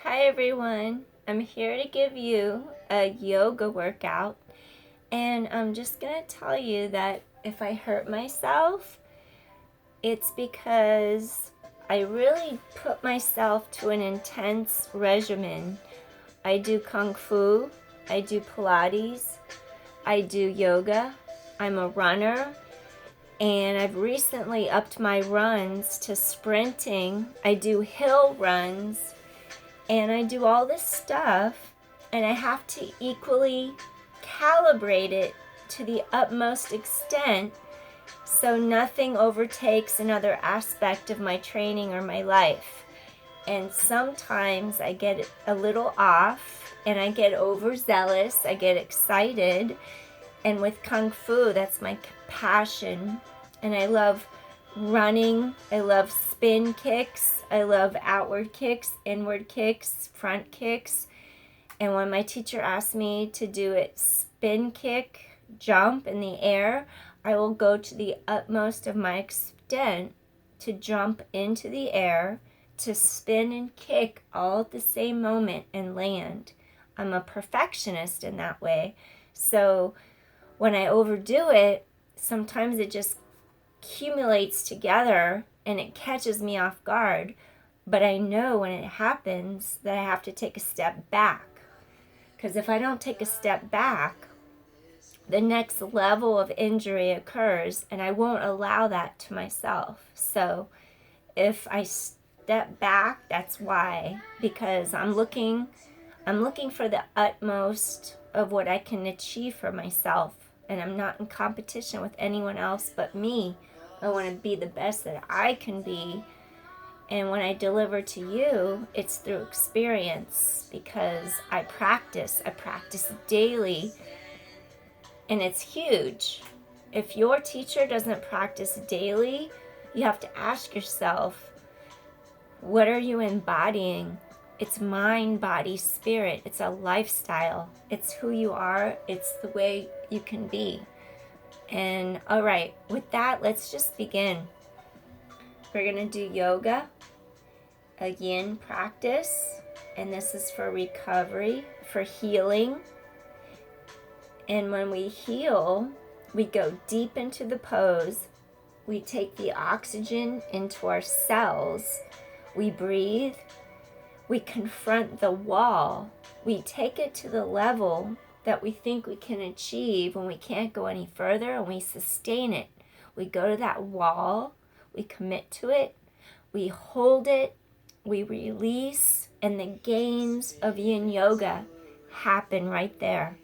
Hi everyone, I'm here to give you a yoga workout, and I'm just going to tell you that if I hurt myself, it's because I really put myself to an intense regimen. I do Kung Fu, I do Pilates, I do yoga, I'm a runner, and I've recently upped my runs to sprinting. I do hill runs. And I do all this stuff, and I have to equally calibrate it to the utmost extent so nothing overtakes another aspect of my training or my life. And sometimes I get a little off and I get overzealous, I get excited. And with Kung Fu, that's my passion. And I love running, I love spin kicks, I love outward kicks, inward kicks, front kicks. And when my teacher asked me to do it spin kick, jump in the air, I will go to the utmost of my extent to jump into the air, to spin and kick all at the same moment and land. I'm a perfectionist in that way. So when I overdo it, sometimes it just accumulates together and it catches me off guard. But I know when it happens that I have to take a step back. Because if I don't take a step back, the next level of injury occurs, and I won't allow that to myself. So if I step back, that's why. Because I'm looking for the utmost of what I can achieve for myself. And I'm not in competition with anyone else but me. I want to be the best that I can be. And when I deliver to you, it's through experience, because I practice daily, and it's huge. If your teacher doesn't practice daily, you have to ask yourself, what are you embodying? It's mind, body, spirit. It's a lifestyle. It's who you are. It's the way you can be. And all right, with that, let's just begin. We're going to do yoga, a yin practice, and this is for recovery, for healing. And when we heal, we go deep into the pose. We take the oxygen into our cells. We breathe. We confront the wall. We take it to the level that we think we can achieve when we can't go any further, and we sustain it. We go to that wall, we commit to it, we hold it, we release, and the gains of Yin Yoga happen right there.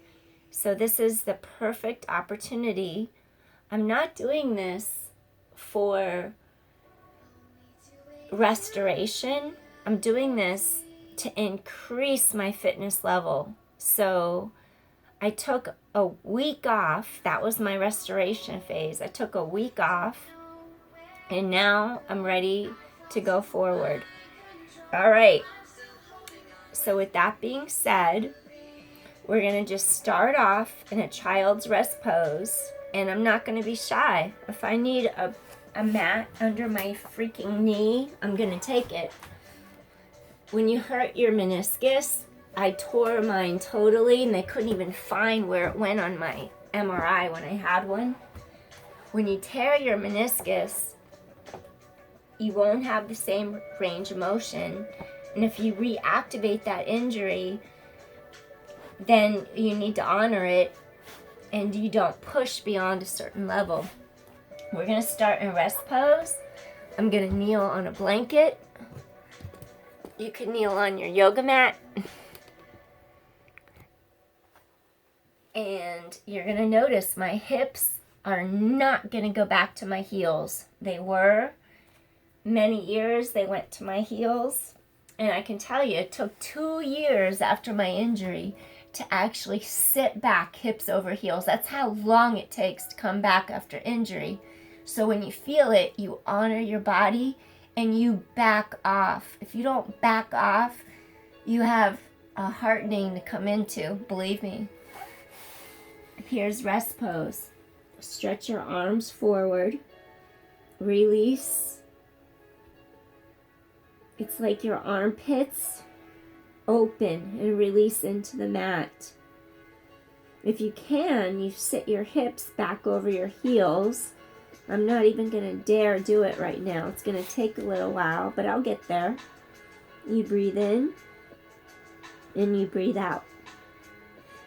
So this is the perfect opportunity. I'm not doing this for restoration. I'm doing this to increase my fitness level. So I took a week off. That was my restoration phase. I took a week off, and now I'm ready to go forward. All right. So with that being said, we're going to just start off in a child's rest pose, and I'm not going to be shy. If I need a mat under my freaking knee, I'm going to take it. When you hurt your meniscus, I tore mine totally, and they couldn't even find where it went on my MRI when I had one. When you tear your meniscus, you won't have the same range of motion. And if you reactivate that injury, then you need to honor it, and you don't push beyond a certain level. We're going to start in rest pose. I'm going to kneel on a blanket. You can kneel on your yoga mat. And you're going to notice my hips are not going to go back to my heels. They were. Many years they went to my heels. And I can tell you, it took 2 years after my injury to actually sit back hips over heels. That's how long it takes to come back after injury. So when you feel it, you honor your body and you back off. If you don't back off, you have a hardening to come into, believe me. Here's rest pose. Stretch your arms forward. Release. It's like your armpits open and release into the mat. If you can, you sit your hips back over your heels. I'm not even going to dare do it right now. It's going to take a little while, but I'll get there. You breathe in and you breathe out.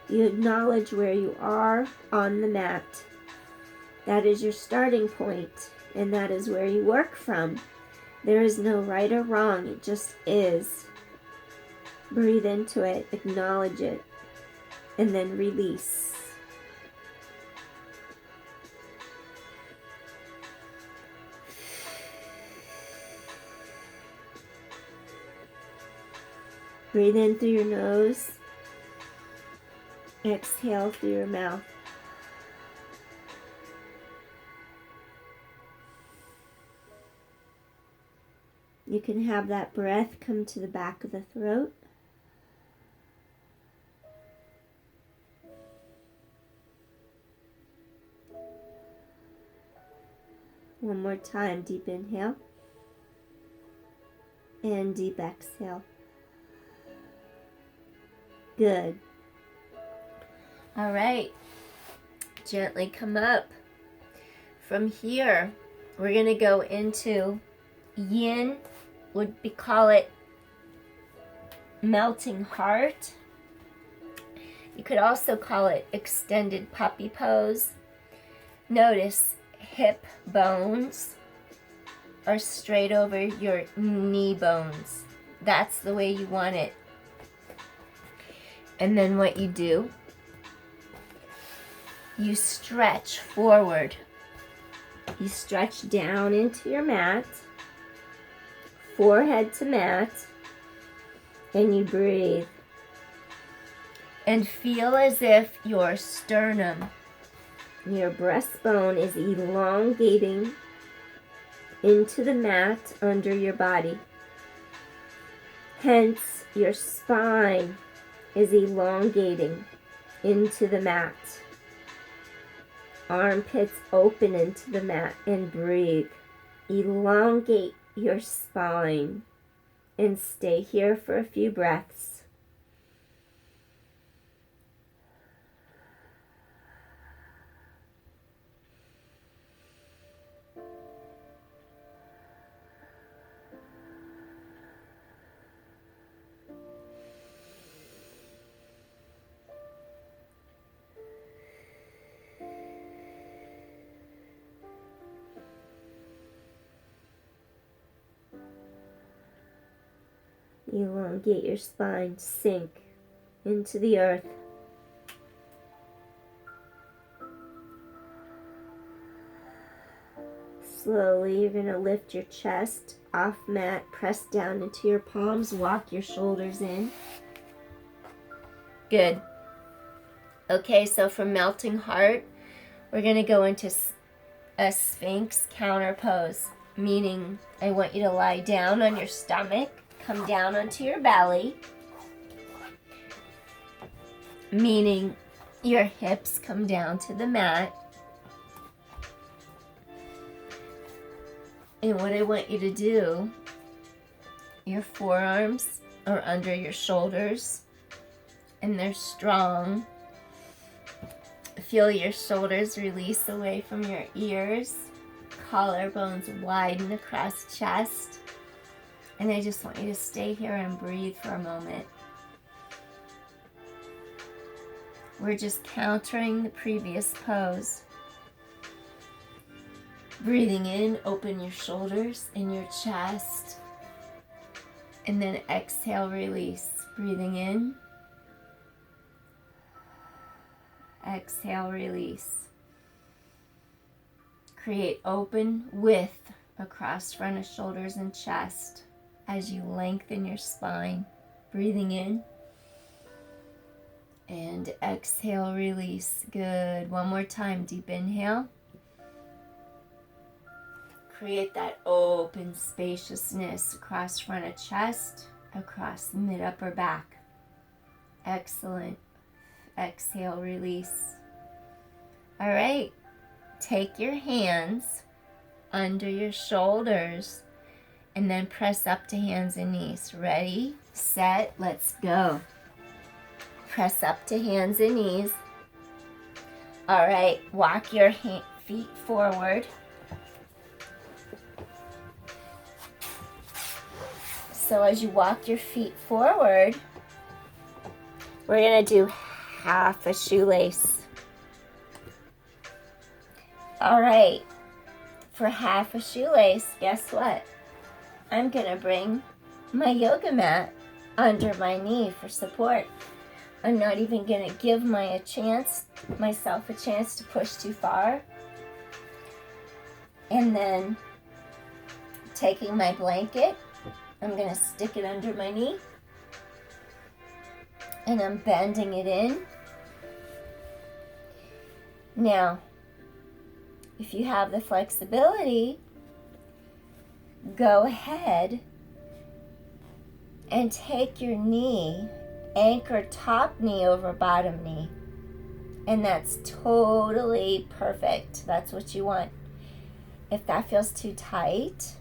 You acknowledge where you are on the mat. That is your starting point, and that is where you work from. There is no right or wrong. It just is. Breathe into it, acknowledge it, and then release. Breathe in through your nose. Exhale through your mouth. You can have that breath come to the back of the throat. One more time, deep inhale and deep exhale. Good. All right, gently come up. From here, we're going to go into Yin, would we call it melting heart. You could also call it extended puppy pose. Notice hip bones are straight over your knee bones. That's the way you want it. And then what you do, you stretch forward. You stretch down into your mat, forehead to mat, and you breathe. And feel as if your sternum, your breastbone is elongating into the mat under your body. Hence, your spine is elongating into the mat. Armpits open into the mat and breathe. Elongate your spine and stay here for a few breaths. Elongate your spine, sink into the earth. Slowly, you're going to lift your chest off mat, press down into your palms, walk your shoulders in. Good. Okay, so from melting heart, we're going to go into a Sphinx counter pose, meaning I want you to lie down on your stomach. Come down onto your belly, meaning your hips come down to the mat. And what I want you to do, your forearms are under your shoulders and they're strong. Feel your shoulders release away from your ears, collarbones widen across chest. And I just want you to stay here and breathe for a moment. We're just countering the previous pose. Breathing in, open your shoulders and your chest. And then exhale, release. Breathing in. Exhale, release. Create open width across front of shoulders and chest as you lengthen your spine. Breathing in. And exhale, release. Good. One more time. Deep inhale. Create that open spaciousness across front of chest, across mid upper back. Excellent. Exhale, release. All right. Take your hands under your shoulders and then press up to hands and knees. Ready, set, let's go. Press up to hands and knees. All right, walk your feet forward. So as you walk your feet forward, we're gonna do half a shoelace. All right, for half a shoelace, guess what? I'm gonna bring my yoga mat under my knee for support. I'm not even gonna give myself a chance to push too far. And then taking my blanket, I'm gonna stick it under my knee and I'm bending it in. Now, if you have the flexibility, go ahead and take your knee, anchor top knee over bottom knee. And that's totally perfect. That's what you want. If that feels too tight,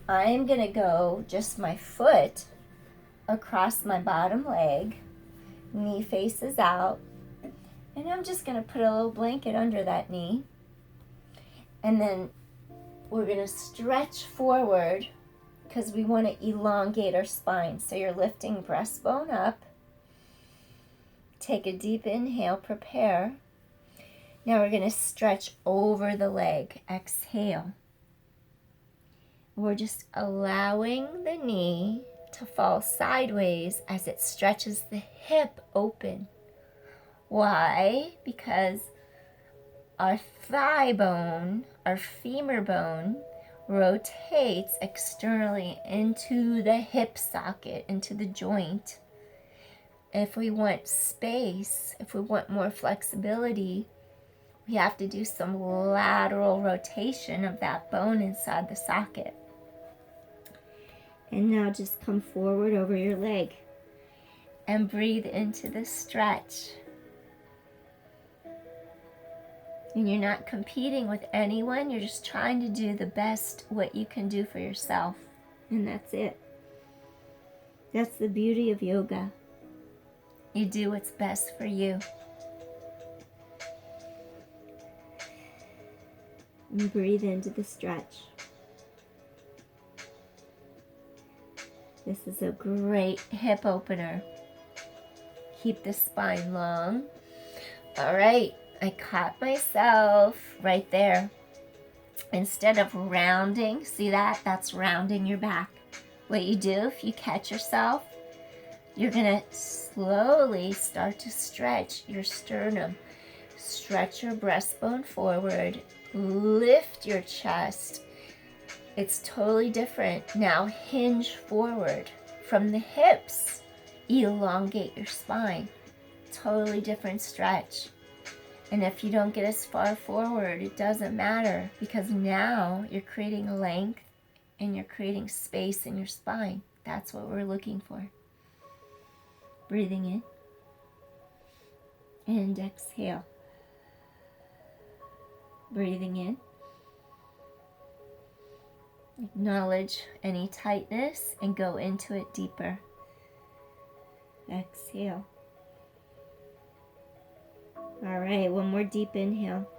I'm gonna go just my foot across my bottom leg, knee faces out, and I'm just gonna put a little blanket under that knee. And then we're gonna stretch forward because we want to elongate our spine. So you're lifting breastbone up. Take a deep inhale, prepare. Now we're gonna stretch over the leg. Exhale. We're just allowing the knee to fall sideways as it stretches the hip open. Why? Because our thigh bone, our femur bone, rotates externally into the hip socket, into the joint. If we want space, if we want more flexibility, we have to do some lateral rotation of that bone inside the socket. And now just come forward over your leg and breathe into the stretch. And you're not competing with anyone, you're just trying to do the best what you can do for yourself. And that's it. That's the beauty of yoga. You do what's best for you. And breathe into the stretch. This is a great hip opener. Keep the spine long. All right, I caught myself right there. Instead of rounding, see that? That's rounding your back. What you do if you catch yourself, you're gonna slowly start to stretch your sternum. Stretch your breastbone forward. Lift your chest. It's totally different. Now hinge forward from the hips. Elongate your spine. Totally different stretch. And if you don't get as far forward, it doesn't matter because now you're creating length and you're creating space in your spine. That's what we're looking for. Breathing in and exhale. Breathing in. Acknowledge any tightness and go into it deeper. Exhale. All right, one more deep inhale.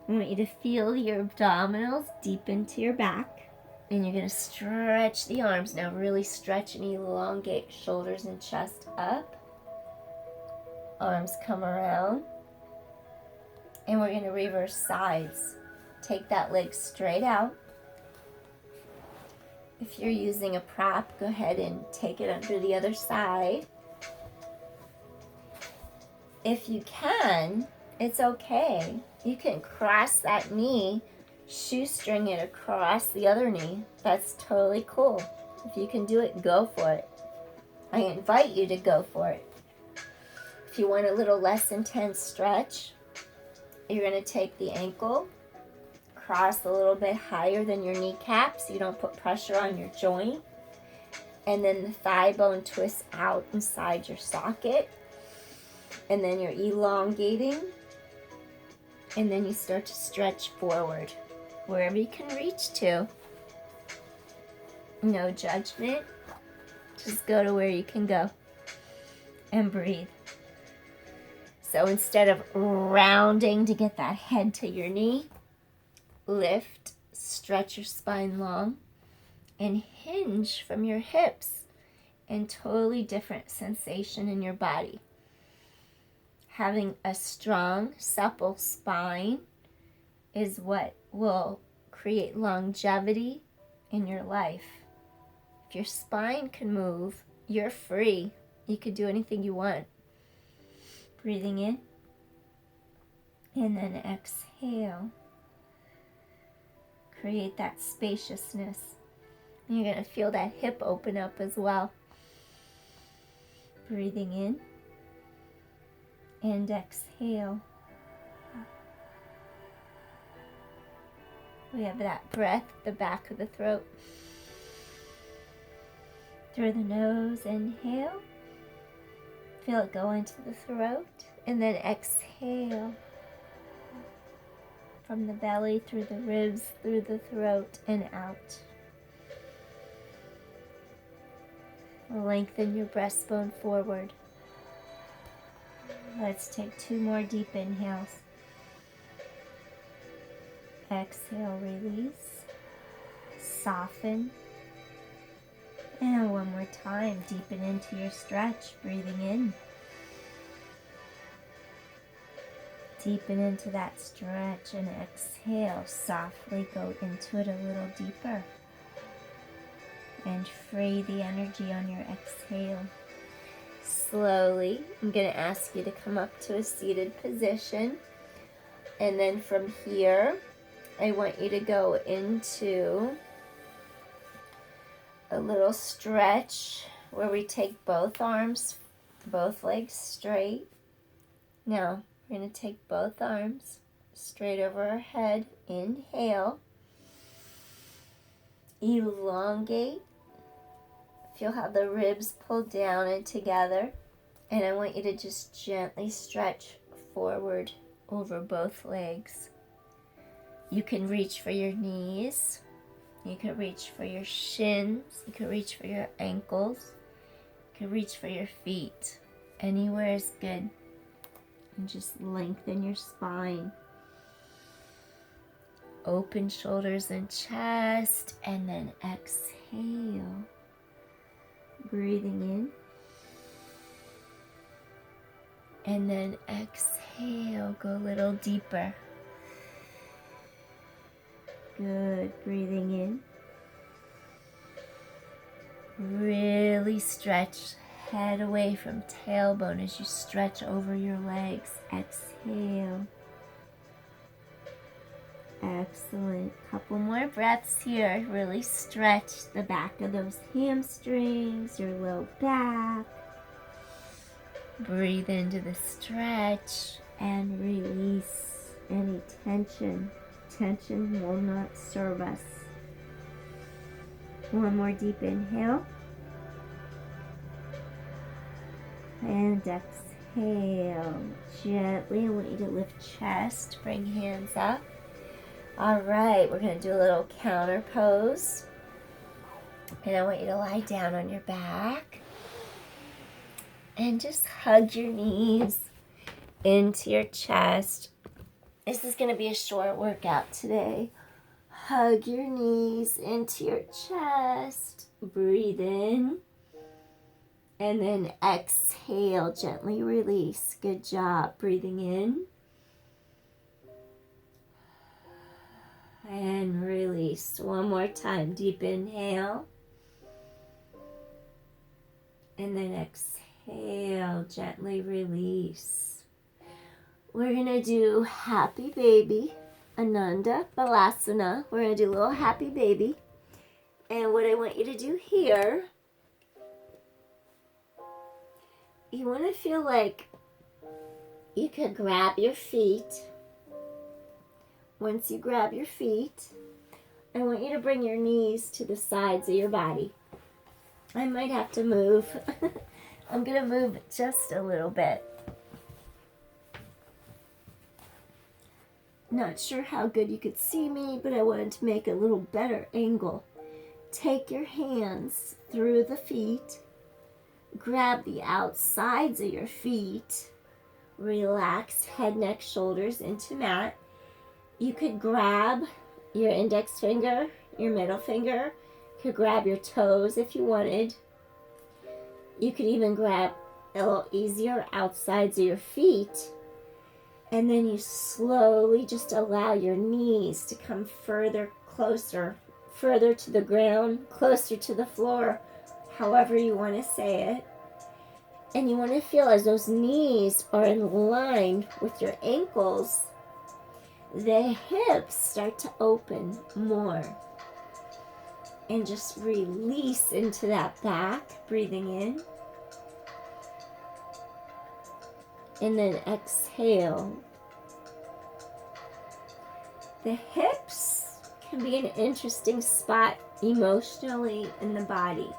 I want you to feel your abdominals deep into your back. And you're going to stretch the arms. Now really stretch and elongate shoulders and chest up. Arms come around. And we're going to reverse sides. Take that leg straight out. If you're using a prop, go ahead and take it under the other side. If you can, it's okay. You can cross that knee, shoestring it across the other knee. That's totally cool. If you can do it, go for it. I invite you to go for it. If you want a little less intense stretch, you're going to take the ankle, cross a little bit higher than your kneecap so you don't put pressure on your joint. And then the thigh bone twists out inside your socket. And then you're elongating. And then you start to stretch forward wherever you can reach to. No judgment. Just go to where you can go and breathe. So instead of rounding to get that head to your knee, lift, stretch your spine long, and hinge from your hips. And totally different sensation in your body. Having a strong, supple spine is what will create longevity in your life. If your spine can move, you're free. You could do anything you want. Breathing in, and then exhale. Create that spaciousness. And you're going to feel that hip open up as well. Breathing in, and exhale. We have that breath, the back of the throat. Through the nose, inhale. Feel it go into the throat. And then exhale. From the belly, through the ribs, through the throat, and out. Lengthen your breastbone forward. Let's take 2 more deep inhales. Exhale, release. Soften. And one more time, deepen into your stretch, breathing in. Deepen into that stretch and exhale. Softly go into it a little deeper. And free the energy on your exhale. Slowly, I'm going to ask you to come up to a seated position. And then from here, I want you to go into a little stretch where we take both arms, both legs straight. Now, we're going to take both arms straight over our head. Inhale. Elongate. Feel how the ribs pull down and together. And I want you to just gently stretch forward over both legs. You can reach for your knees. You can reach for your shins. You can reach for your ankles. You can reach for your feet. Anywhere is good. And just lengthen your spine. Open shoulders and chest. And then exhale. Breathing in. And then exhale. Go a little deeper. Good. Breathing in. Really stretch. Head away from tailbone as you stretch over your legs. Exhale. Excellent. Couple more breaths here. Really stretch the back of those hamstrings, your low back. Breathe into the stretch and release any tension. Tension will not serve us. One more deep inhale. And exhale. Gently, I want you to lift chest, bring hands up. All right, we're going to do a little counter pose. And I want you to lie down on your back. And just hug your knees into your chest. This is going to be a short workout today. Hug your knees into your chest. Breathe in. And then exhale, gently release. Good job. Breathing in. And release. One more time. Deep inhale. And then exhale, gently release. We're going to do Happy Baby, Ananda Balasana. We're going to do a little Happy Baby. And what I want you to do here, you want to feel like you can grab your feet. Once you grab your feet, I want you to bring your knees to the sides of your body. I might have to move. I'm going to move just a little bit. Not sure how good you could see me, but I wanted to make a little better angle. Take your hands through the feet. Grab the outsides of your feet. Relax head, neck, shoulders into mat. You could grab your index finger, your middle finger. You could grab your toes if you wanted. You could even grab a little easier outsides of your feet. And then you slowly just allow your knees to come further, closer, further to the ground, closer to the floor, however you want to say it. And you want to feel as those knees are in line with your ankles, the hips start to open more. And just release into that back, breathing in. And then exhale. The hips can be an interesting spot emotionally in the body.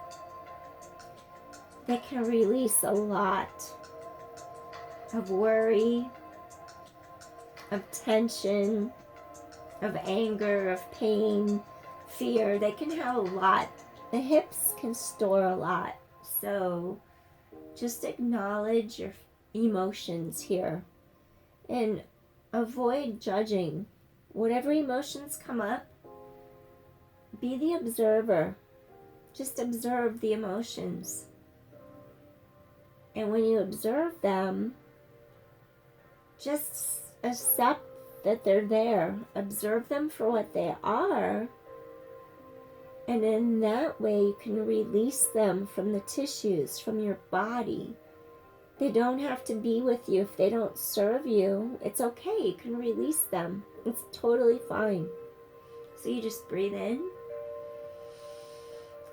They can release a lot of worry, of tension, of anger, of pain, fear. They can have a lot. The hips can store a lot. So just acknowledge your emotions here and avoid judging. Whatever emotions come up, be the observer. Just observe the emotions. And when you observe them, just accept that they're there. Observe them for what they are. And in that way, you can release them from the tissues, from your body. They don't have to be with you if they don't serve you. It's okay. You can release them. It's totally fine. So you just breathe in.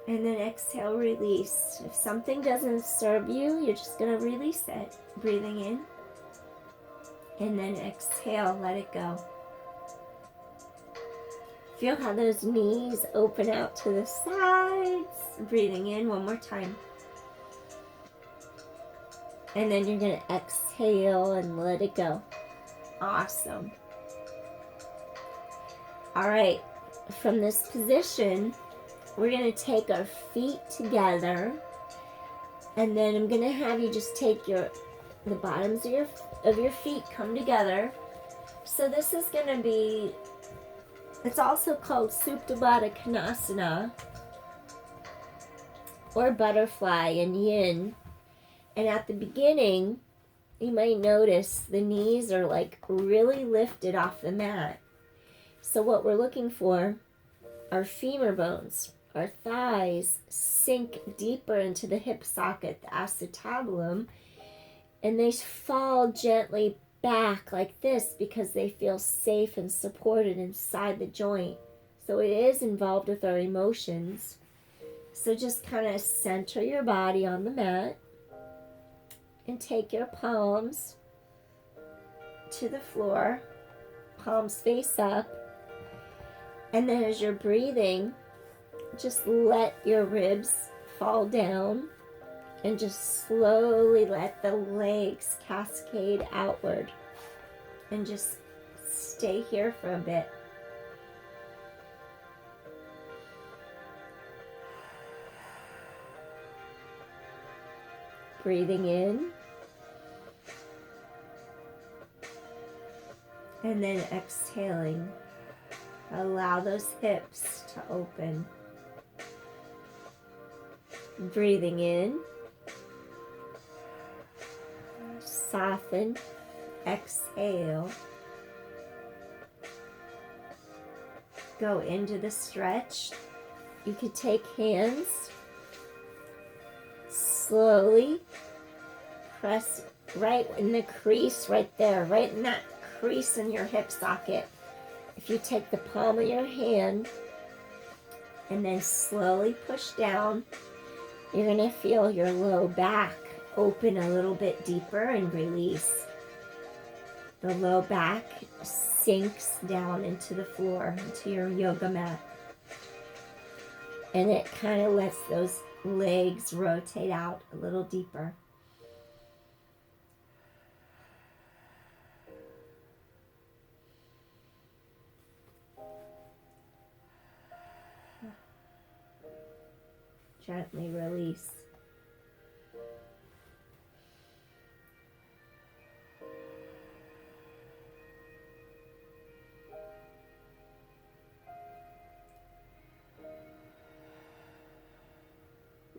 And then exhale, release. If something doesn't serve you, you're just going to release it. Breathing in. And then exhale, let it go. Feel how those knees open out to the sides. Breathing in one more time. And then you're going to exhale and let it go. Awesome. All right. From this position, we're going to take our feet together. And then I'm going to have you just take the bottoms of your feet come together. So this is going to be, it's also called Supta Baddha Konasana, or butterfly in Yin. And at the beginning, you might notice the knees are like really lifted off the mat. So what we're looking for are femur bones. Our thighs sink deeper into the hip socket, the acetabulum, and they fall gently back like this because they feel safe and supported inside the joint. So it is involved with our emotions. So just kind of center your body on the mat and take your palms to the floor, palms face up. And then as you're breathing, just let your ribs fall down and just slowly let the legs cascade outward. And just stay here for a bit. Breathing in. And then exhaling. Allow those hips to open. Breathing in. Soften. Exhale. Go into the stretch. You could take hands. Slowly press right in the crease right there, right in that crease in your hip socket. If you take the palm of your hand and then slowly push down, you're going to feel your low back open a little bit deeper and release. The low back sinks down into the floor, into your yoga mat. And it kind of lets those legs rotate out a little deeper. Gently release.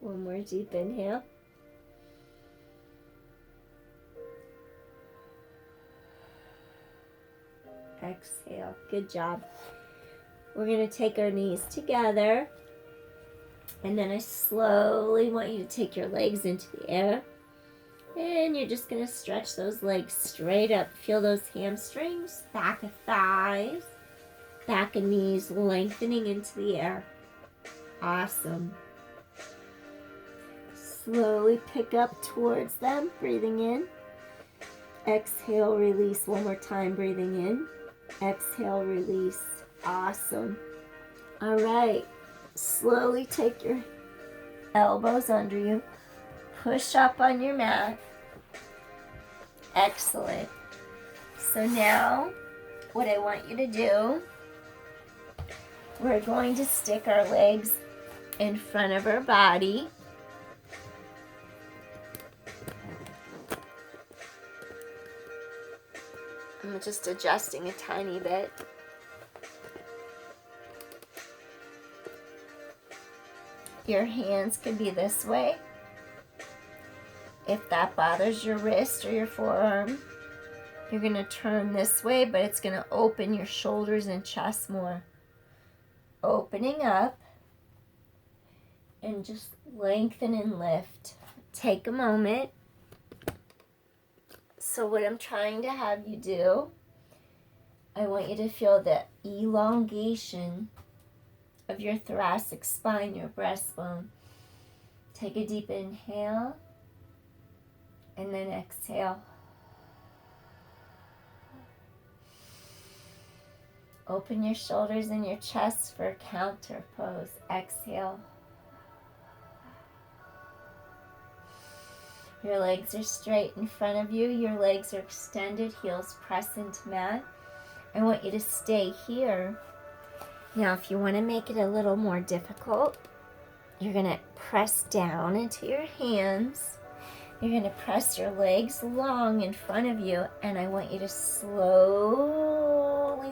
One more deep inhale. Exhale. Good job. We're going to take our knees together. And then I slowly want you to take your legs into the air. And you're just going to stretch those legs straight up. Feel those hamstrings, back of thighs, back of knees lengthening into the air. Awesome. Slowly pick up towards them, breathing in. Exhale, release. One more time, breathing in. Exhale, release. Awesome. All right. Slowly take your elbows under you. Push up on your mat. Excellent. So now, what I want you to do, we're going to stick our legs in front of our body. I'm just adjusting a tiny bit. Your hands could be this way. If that bothers your wrist or your forearm, you're going to turn this way, but it's going to open your shoulders and chest more. Opening up and just lengthen and lift. Take a moment. So what I'm trying to have you do, I want you to feel the elongation of your thoracic spine, your breastbone. Take a deep inhale and then exhale. Open your shoulders and your chest for counter pose. Exhale. Your legs are straight in front of you. Your legs are extended, heels press into mat. I want you to stay here. Now, if you want to make it a little more difficult, you're going to press down into your hands. You're going to press your legs long in front of you, and I want you to slowly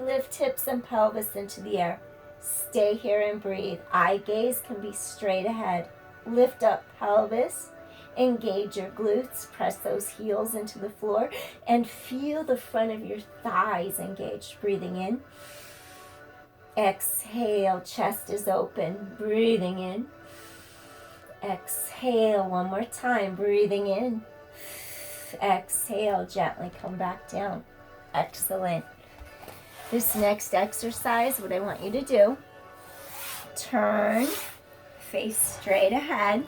lift hips and pelvis into the air. Stay here and breathe. Eye gaze can be straight ahead. Lift up pelvis. Engage your glutes, press those heels into the floor, and feel the front of your thighs engaged. Breathing in. Exhale, chest is open. Breathing in. Exhale, one more time. Breathing in. Exhale, gently come back down. Excellent. This next exercise, what I want you to do, turn, face straight ahead.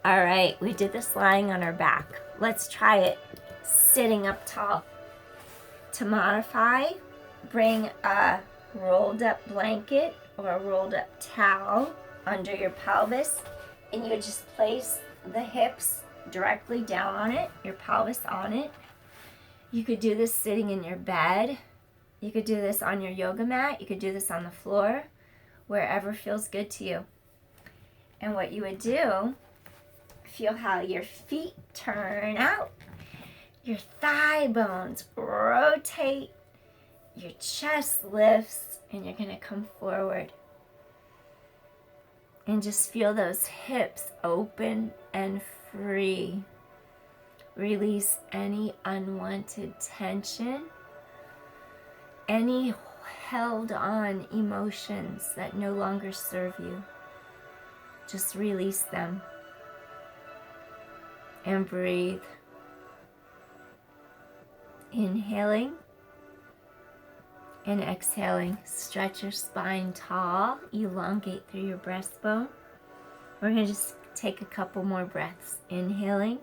All right, we did this lying on our back. Let's try it sitting up tall. To modify, bring a rolled up blanket or a rolled up towel under your pelvis, and you would just place the hips directly down on it, your pelvis on it. You could do this sitting in your bed. You could do this on your yoga mat. You could do this on the floor, wherever feels good to you. And what you would do, feel how your feet turn out, your thigh bones rotate, your chest lifts, and you're going to come forward. And just feel those hips open and free. Release any unwanted tension, any held on emotions that no longer serve you. Just release them. And breathe. Inhaling and exhaling. Stretch your spine tall. Elongate through your breastbone. We're going to just take a couple more breaths. Inhaling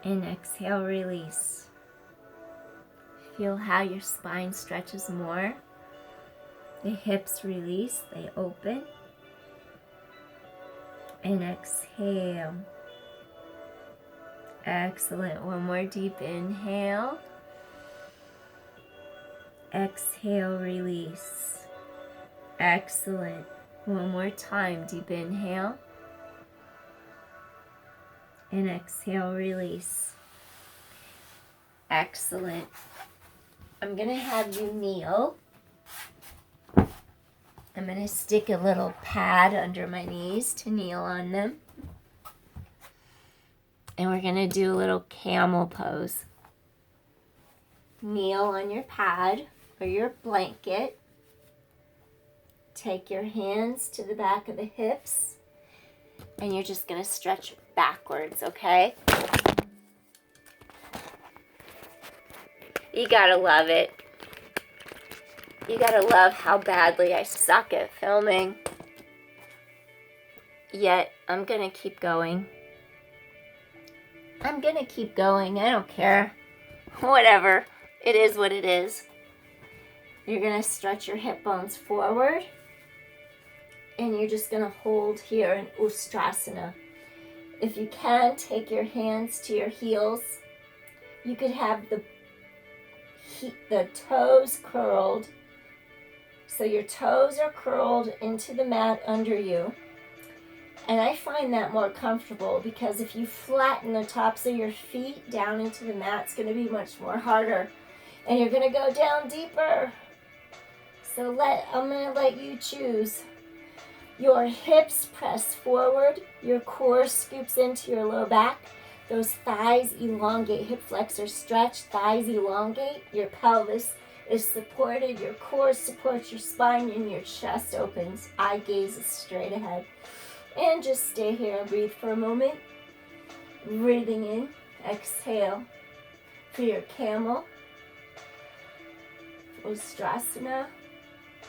and exhale, release. Feel how your spine stretches more. The hips release, they open. And exhale. Excellent. One more deep inhale. Exhale, release. Excellent. One more time, deep inhale. And exhale, release. Excellent. I'm going to have you kneel. I'm going to stick a little pad under my knees to kneel on them. And we're going to do a little camel pose. Kneel on your pad or your blanket. Take your hands to the back of the hips. And you're just going to stretch backwards, okay? You got to love it. You gotta love how badly I suck at filming. Yet, I'm gonna keep going. I'm gonna keep going. I don't care. Whatever. It is what it is. You're gonna stretch your hip bones forward. And you're just gonna hold here in Ustrasana. If you can, take your hands to your heels. You could have the toes curled. So your toes are curled into the mat under you. And I find that more comfortable because if you flatten the tops of your feet down into the mat, it's going to be much more harder. And you're going to go down deeper. So I'm going to let you choose. Your hips press forward. Your core scoops into your low back. Those thighs elongate. Hip flexors stretch. Thighs elongate. Your pelvis is supported, your core supports your spine, and your chest opens. Eye gaze is straight ahead. And just stay here and breathe for a moment. Breathing in, exhale for your camel. Ustrasana.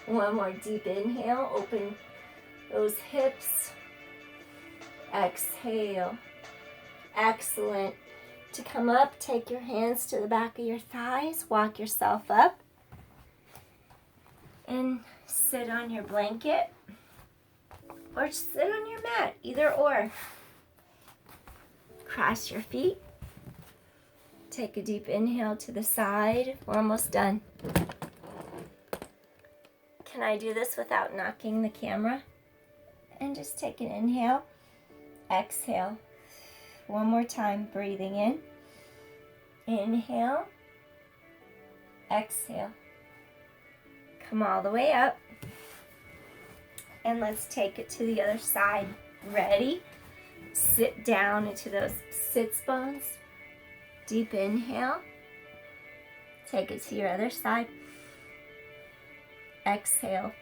One more deep inhale, open those hips. Exhale. Excellent. To come up, take your hands to the back of your thighs, walk yourself up. And sit on your blanket or sit on your mat, either or. Cross your feet. Take a deep inhale to the side. We're almost done. Can I do this without knocking the camera? And just take an inhale. Exhale. One more time, breathing in. Inhale. Exhale. Come all the way up. And let's take it to the other side. Ready? Sit down into those sits bones. Deep inhale. Take it to your other side. Exhale.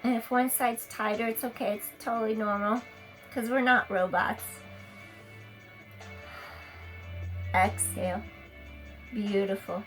And if one side's tighter, it's okay. It's totally normal because we're not robots. Exhale. Beautiful.